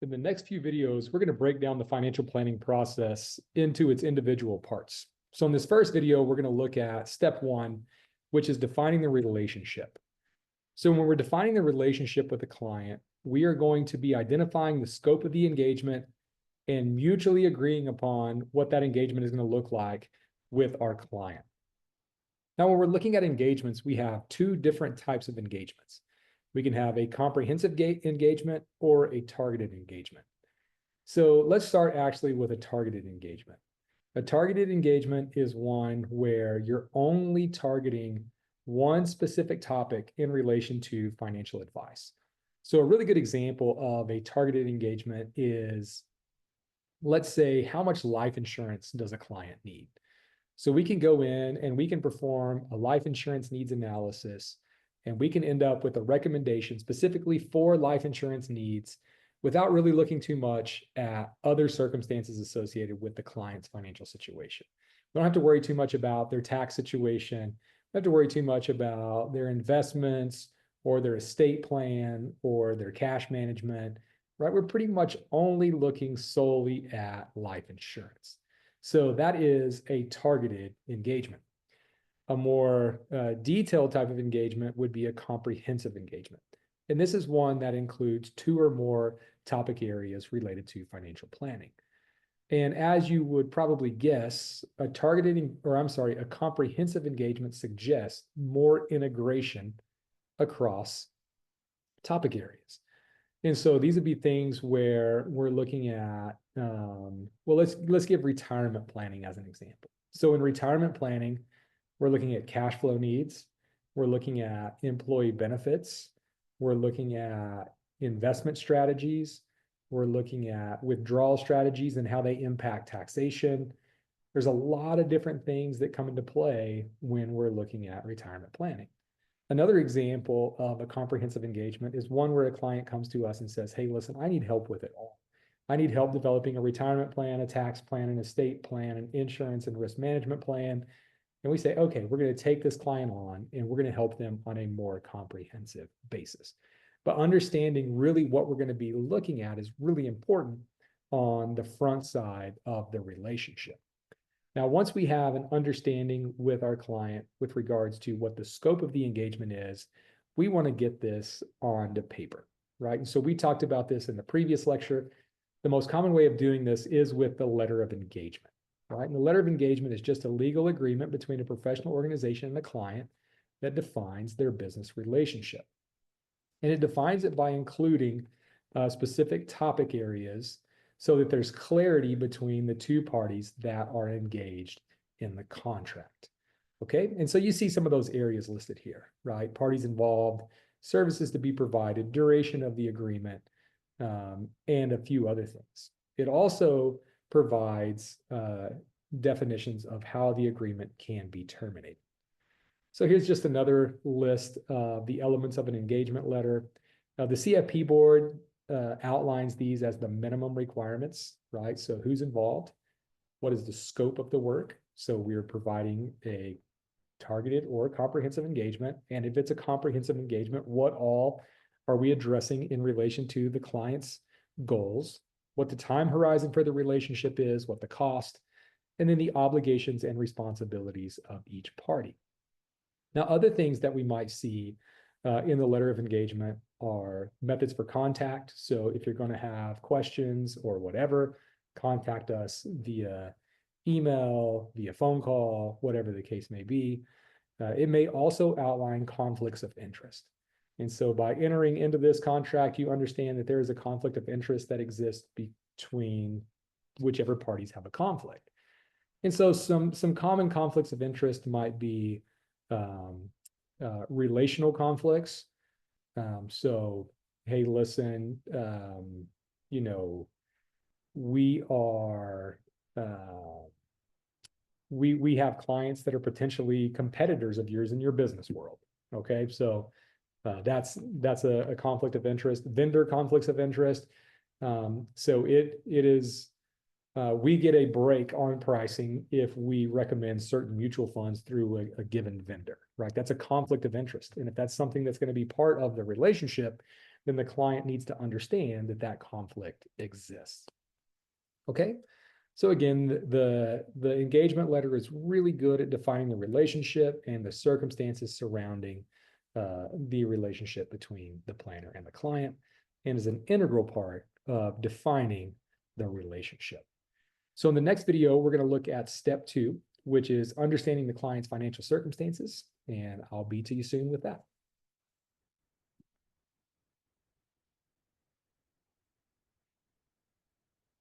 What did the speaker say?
In the next few videos, we're going to break down the financial planning process into its individual parts. So in this first video, we're going to look at step one, which is defining the relationship. So when we're defining the relationship with the client, we are going to be identifying the scope of the engagement and mutually agreeing upon what that engagement is going to look like with our client. Now, when we're looking at engagements, we have two different types of engagements. We can have a comprehensive engagement or a targeted engagement. So let's start actually with a targeted engagement. A targeted engagement is one where you're only targeting one specific topic in relation to financial advice. So a really good example of a targeted engagement is, let's say, how much life insurance does a client need? So we can go in and we can perform a life insurance needs analysis, and we can end up with a recommendation specifically for life insurance needs without really looking too much at other circumstances associated with the client's financial situation. We don't have to worry too much about their tax situation. We don't have to worry too much about their investments or their estate plan or their cash management, right? We're pretty much only looking solely at life insurance. So that is a targeted engagement. A more detailed type of engagement would be a comprehensive engagement. And this is one that includes two or more topic areas related to financial planning. And as you would probably guess, a comprehensive engagement suggests more integration across topic areas. And so these would be things where we're looking at, let's give retirement planning as an example. So in retirement planning, we're looking at cash flow needs. We're looking at employee benefits. We're looking at investment strategies. We're looking at withdrawal strategies and how they impact taxation. There's a lot of different things that come into play when we're looking at retirement planning. Another example of a comprehensive engagement is one where a client comes to us and says, hey, listen, I need help with it all. I need help developing a retirement plan, a tax plan, an estate plan, an insurance and risk management plan. And we say, okay, we're going to take this client on and we're going to help them on a more comprehensive basis. But understanding really what we're going to be looking at is really important on the front side of the relationship. Now, once we have an understanding with our client with regards to what the scope of the engagement is, we want to get this onto paper, right? And so we talked about this in the previous lecture. The most common way of doing this is with the letter of engagement, right? And the letter of engagement is just a legal agreement between a professional organization and a client that defines their business relationship. And it defines it by including specific topic areas so that there's clarity between the two parties that are engaged in the contract. Okay, and so you see some of those areas listed here, right? Parties involved, services to be provided, duration of the agreement, and a few other things. It also provides definitions of how the agreement can be terminated. So here's just another list of the elements of an engagement letter. The CFP board outlines these as the minimum requirements, right? So who's involved? What is the scope of the work? So we're providing a targeted or comprehensive engagement. And if it's a comprehensive engagement, what all are we addressing in relation to the client's goals, what the time horizon for the relationship is, what the cost, and then the obligations and responsibilities of each party. Now, other things that we might see in the letter of engagement are methods for contact. So if you're going to have questions or whatever, contact us via email, via phone call, whatever the case may be. It may also outline conflicts of interest. And so by entering into this contract, you understand that there is a conflict of interest that exists between whichever parties have a conflict. And so some common conflicts of interest might be relational conflicts. So, hey, listen, we are, we have clients that are potentially competitors of yours in your business world. Okay, so that's a conflict of interest. Vendor conflicts of interest. So it is. We get a break on pricing if we recommend certain mutual funds through a given vendor, right? That's a conflict of interest. And if that's something that's going to be part of the relationship, then the client needs to understand that that conflict exists. Okay. So again, the engagement letter is really good at defining the relationship and the circumstances surrounding the relationship between the planner and the client, and is an integral part of defining the relationship. So in the next video, we're going to look at step 2, which is understanding the client's financial circumstances, and I'll be to you soon with that.